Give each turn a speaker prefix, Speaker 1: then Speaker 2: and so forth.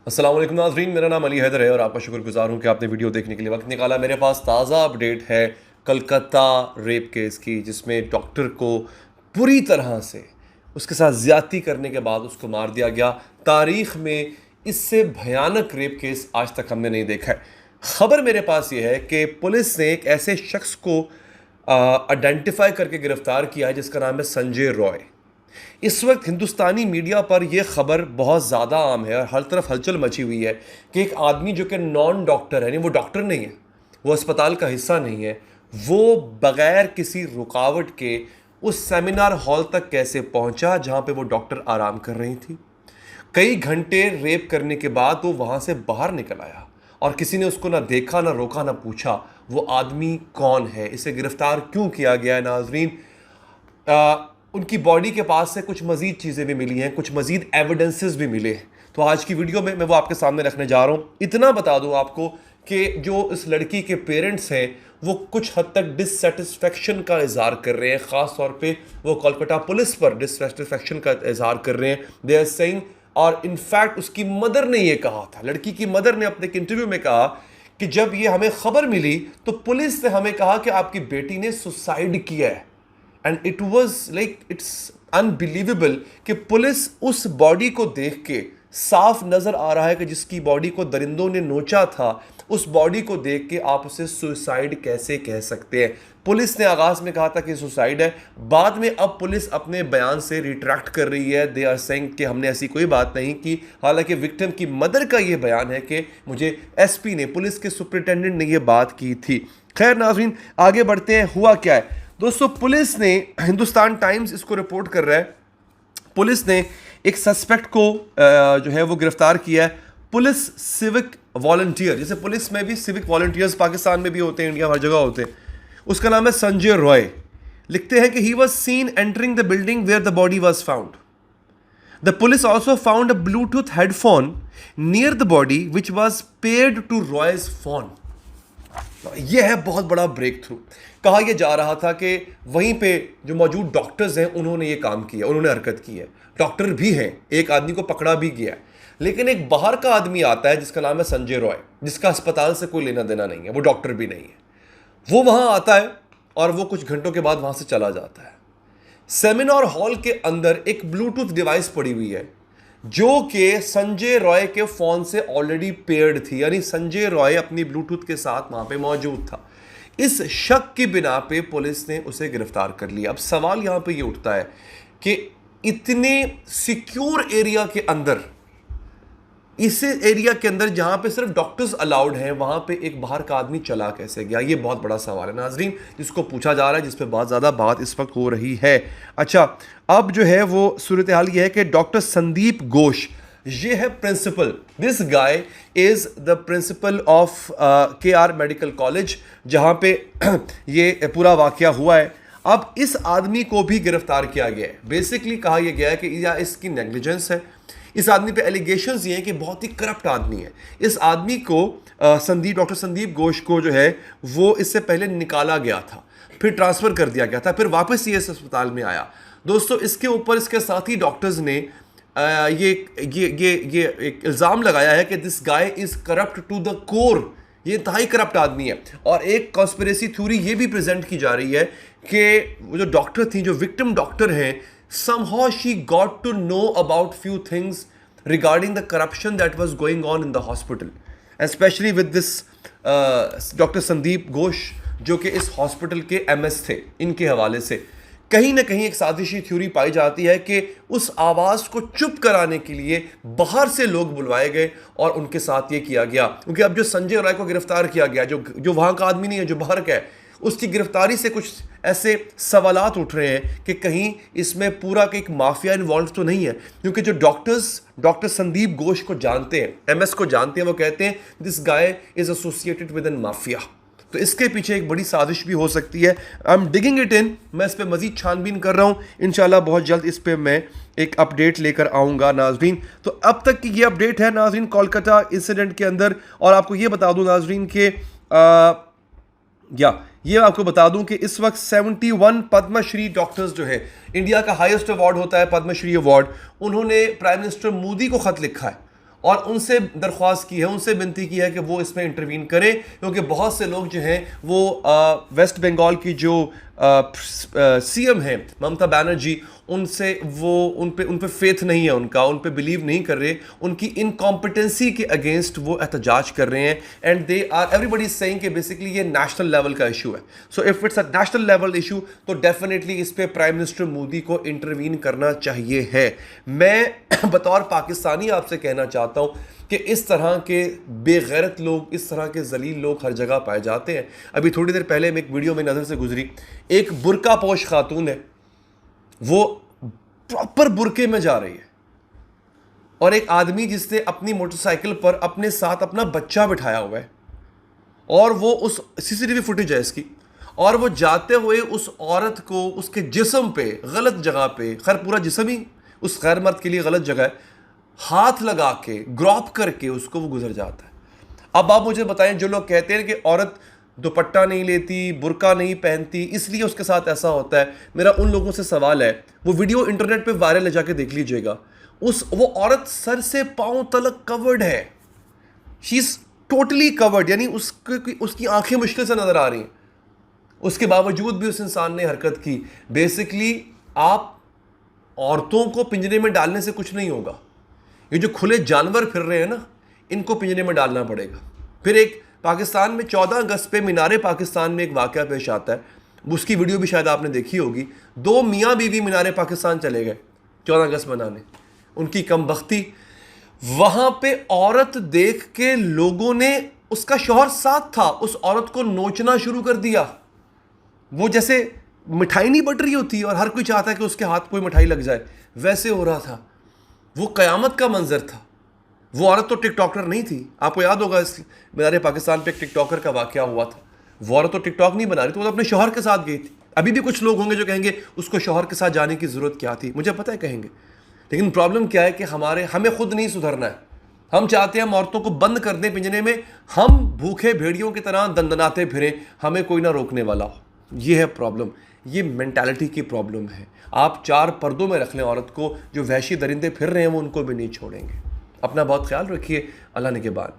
Speaker 1: अस्सलाम वालेकुम नाज़रीन, मेरा नाम अली हैदर है और आपका शुक्रगुजार हूँ कि आपने वीडियो देखने के लिए वक्त निकाला। मेरे पास ताज़ा अपडेट है कलकत्ता रेप केस की, जिसमें डॉक्टर को पूरी तरह से उसके साथ ज़्यादती करने के बाद उसको मार दिया गया। तारीख़ में इससे भयानक रेप केस आज तक हमने नहीं देखा है। ख़बर मेरे पास ये है कि पुलिस ने एक ऐसे शख्स को आइडेंटिफाई करके गिरफ़्तार किया है जिसका नाम है संजय रॉय। इस वक्त हिंदुस्तानी मीडिया पर यह खबर बहुत ज़्यादा आम है और हर तरफ हलचल मची हुई है कि एक आदमी जो कि नॉन डॉक्टर है, नहीं वो डॉक्टर नहीं है, वो अस्पताल का हिस्सा नहीं है, वो बग़ैर किसी रुकावट के उस सेमिनार हॉल तक कैसे पहुंचा जहां पे वो डॉक्टर आराम कर रही थी। कई घंटे रेप करने के बाद वो वहां से बाहर निकल आया और किसी ने उसको ना देखा, ना रोका, ना पूछा वो आदमी कौन है, इसे गिरफ्तार क्यों किया गया है। नाजरीन, उनकी बॉडी के पास से कुछ मज़ीद चीज़ें भी मिली हैं, कुछ मज़ीद एविडेंसेस भी मिले हैं। तो आज की वीडियो में मैं वो आपके सामने रखने जा रहा हूँ। इतना बता दूँ आपको कि जो इस लड़की के पेरेंट्स हैं वो कुछ हद तक डिससेटिस्फेक्शन का इजहार कर रहे हैं। ख़ास तौर पे वो कोलकाता पुलिस पर डिससेटिस्फेक्शन का इजहार कर रहे हैं। दे आर सेइंग, और इनफैक्ट उसकी मदर ने ये कहा था, लड़की की मदर ने अपने एक इंटरव्यू में कहा कि जब ये हमें खबर मिली तो पुलिस ने हमें कहा कि आपकी बेटी ने सुसाइड किया है। And it was like it's unbelievable कि पुलिस उस बॉडी को देख के, साफ नज़र आ रहा है कि जिसकी बॉडी को दरिंदों ने नोचा था, उस बॉडी को देख के आप उसे सुसाइड कैसे कह सकते हैं। पुलिस ने आगाज़ में कहा था कि सुसाइड है, बाद में अब पुलिस अपने बयान से रिट्रैक्ट कर रही है। दे आर सेइंग कि हमने ऐसी कोई बात नहीं की। हालांकि विक्टिम की मदर का ये बयान है कि मुझे एसपी ने, पुलिस के सुपरिटेंडेंट ने यह बात की थी। खैर नाज़रीन, आगे बढ़ते हैं। हुआ क्या है दोस्तों, पुलिस ने, हिंदुस्तान टाइम्स इसको रिपोर्ट कर रहा है, पुलिस ने एक सस्पेक्ट को जो है वो गिरफ्तार किया है। पुलिस सिविक वॉलंटियर, जैसे पुलिस में भी सिविक वॉलंटियर्स पाकिस्तान में भी होते हैं, इंडिया हर जगह होते हैं, उसका नाम है संजय रॉय। लिखते हैं कि he was seen entering the building where the body was found. The police also found a Bluetooth headphone near the body which was paired to Roy's phone. यह है बहुत बड़ा ब्रेक थ्रू। कहा यह जा रहा था कि वहीं पे जो मौजूद डॉक्टर्स हैं उन्होंने ये काम किया, उन्होंने हरकत की है। डॉक्टर भी हैं, एक आदमी को पकड़ा भी गया है, लेकिन एक बाहर का आदमी आता है जिसका नाम है संजय रॉय, जिसका अस्पताल से कोई लेना देना नहीं है, वो डॉक्टर भी नहीं है। वो वहां आता है और वो कुछ घंटों के बाद वहां से चला जाता है। सेमिनार हॉल के अंदर एक ब्लूटूथ डिवाइस पड़ी हुई है जो कि संजय रॉय के फोन से ऑलरेडी पेयर्ड थी, यानी संजय रॉय अपनी ब्लूटूथ के साथ वहां पे मौजूद था। इस शक की बिना पे पुलिस ने उसे गिरफ्तार कर लिया। अब सवाल यहां पे ये उठता है कि इतने सिक्योर एरिया के अंदर, इस एरिया के अंदर जहां पे सिर्फ डॉक्टर्स अलाउड हैं, वहां पे एक बाहर का आदमी चला कैसे गया? ये बहुत बड़ा सवाल है नाजरीन, जिसको पूछा जा रहा है, जिस पे बहुत ज़्यादा बात इस वक्त हो रही है। अच्छा, अब जो है वो सूरत हाल ये है कि डॉक्टर संदीप घोष, ये है principal, this guy is the principal of KR medical college, जहां पे ये पूरा वाकया हुआ है। अब इस आदमी को भी गिरफ्तार किया गया है। बेसिकली कहा यह गया है कि या इसकी नेग्लिजेंस है, इस आदमी पे एलिगेशंस ये हैं कि बहुत ही करप्ट आदमी है। इस आदमी को डॉक्टर संदीप घोष को जो है वो इससे पहले निकाला गया था, फिर ट्रांसफ़र कर दिया गया था, फिर वापस ये इस अस्पताल में आया। दोस्तों, इसके ऊपर इसके साथी डॉक्टर्स ने ये एक इल्ज़ाम लगाया है कि this guy is corrupt to the core, ये इंतहाई करप्ट आदमी है। और एक कॉन्स्पिरेसी थ्योरी ये भी प्रेजेंट की जा रही है कि वो जो डॉक्टर थी, जो विक्टिम डॉक्टर हैं, somehow she got to know about few things regarding the corruption that was going on in the hospital, especially with this doctor Sandeep Ghosh, जो कि इस हॉस्पिटल के MS थे। इनके हवाले से कहीं ना कहीं एक साजिशी थ्योरी पाई जाती है कि उस आवाज़ को चुप कराने के लिए बाहर से लोग बुलवाए गए और उनके साथ ये किया गया। क्योंकि अब जो संजय राय को गिरफ्तार किया गया, जो वहाँ का आदमी नहीं है, जो बाहर का है, उसकी गिरफ्तारी से कुछ ऐसे सवालात उठ रहे हैं कि कहीं इसमें पूरा का एक माफिया इन्वॉल्व तो नहीं है। क्योंकि जो डॉक्टर्स डॉक्टर संदीप घोष को जानते हैं, MS को जानते हैं, वो कहते हैं this guy is associated with an mafia. तो इसके पीछे एक बड़ी साजिश भी हो सकती है। I am digging it in, मैं इस पर मजीद छानबीन कर रहा हूँ। इंशाल्लाह बहुत जल्द इस पर मैं एक अपडेट लेकर आऊँगा नाजरीन। तो अब तक की ये अपडेट है नाजरीन कोलकाता इंसिडेंट के अंदर। और आपको ये बता दूँ नाजरीन के ये आपको बता दूं कि इस वक्त 71 पद्मश्री डॉक्टर्स, जो है इंडिया का हाईएस्ट अवार्ड होता है पद्मश्री अवार्ड, उन्होंने प्राइम मिनिस्टर मोदी को खत लिखा है और उनसे दरख्वास्त की है, उनसे विनती की है कि वो इसमें इंटरवीन करें, क्योंकि बहुत से लोग जो हैं वो वेस्ट बंगाल की जो सीएम हैं ममता बनर्जी, उनसे वो उन पे फेथ नहीं है, उन पे बिलीव नहीं कर रहे, उनकी इनकॉम्पिटेंसी के अगेंस्ट वो एहतजाज कर रहे हैं। And they are everybody saying कि बेसिकली ये नेशनल लेवल का इशू है। So if it's a national level issue तो डेफिनेटली इस पे प्राइम मिनिस्टर मोदी को इंटरवीन करना चाहिए है। मैं बतौर पाकिस्तानी आपसे कहना चाहता हूँ कि इस तरह के बेगैरत लोग, इस तरह के जलील लोग हर जगह पाए जाते हैं। अभी थोड़ी देर पहले एक वीडियो में नज़र से गुजरी, एक बुर्का पोश खातून है, वो प्रॉपर बुरके में जा रही है, और एक आदमी जिसने अपनी मोटरसाइकिल पर अपने साथ अपना बच्चा बिठाया हुआ है, और वो उस सीसीटीवी फुटेज है इसकी, और वो जाते हुए उस औरत को उसके जिस्म पे, गलत जगह पे, खैर पूरा जिस्म ही उस गैर मर्द के लिए गलत जगह है, हाथ लगा के ग्रॉप करके उसको वो गुजर जाता है। अब आप मुझे बताएं, जो लोग कहते हैं कि औरत दुपट्टा नहीं लेती, बुर्का नहीं पहनती, इसलिए उसके साथ ऐसा होता है, मेरा उन लोगों से सवाल है, वो वीडियो इंटरनेट पे वायरल है, जाके देख लीजिएगा। वो औरत सर से पांव तलक कवर्ड है, शी इज टोटली कवर्ड, यानी उसकी आंखें मुश्किल से नजर आ रही हैं, उसके बावजूद भी उस इंसान ने हरकत की। बेसिकली आप औरतों को पिंजरे में डालने से कुछ नहीं होगा, ये जो खुले जानवर फिर रहे हैं ना, इनको पिंजरे में डालना पड़ेगा। फिर एक पाकिस्तान में 14 अगस्त पे मीनारे पाकिस्तान में एक वाक़या पेश आता है, उसकी वीडियो भी शायद आपने देखी होगी। 2 मियाँ बीवी मीनारे पाकिस्तान चले गए 14 अगस्त मनाने, उनकी कमबख्ती। वहाँ पे औरत देख के लोगों ने, उसका शौहर साथ था, उस औरत को नोचना शुरू कर दिया। वो जैसे मिठाई नहीं बट रही होती और हर कोई चाहता है कि उसके हाथ कोई मिठाई लग जाए, वैसे हो रहा था। वो क़यामत का मंजर था। वो औरत तो टिकटॉकर नहीं थी, आपको याद होगा इस मीनारे पाकिस्तान पे एक टिकटॉकर का वाक़या हुआ था। वो औरत तो टिकटॉक नहीं बना रही थी, वो तो अपने शौहर के साथ गई थी। अभी भी कुछ लोग होंगे जो कहेंगे उसको शौहर के साथ जाने की ज़रूरत क्या थी, मुझे पता है कहेंगे, लेकिन प्रॉब्लम क्या है कि हमें खुद नहीं सुधरना है। हम चाहते हैं हम औरतों को बंद कर दें पिंजरे में, हम भूखे भेड़ियों की तरह दंदनाते फिरें, हमें कोई ना रोकने वाला हो। ये है प्रॉब्लम, ये मेंटालिटी की प्रॉब्लम है। आप 4 पर्दों में रख लें औरत को, जो वहशी दरिंदे फिर रहे हैं वो उनको भी नहीं छोड़ेंगे। अपना बहुत ख्याल रखिए, अल्लाह ने के बाद।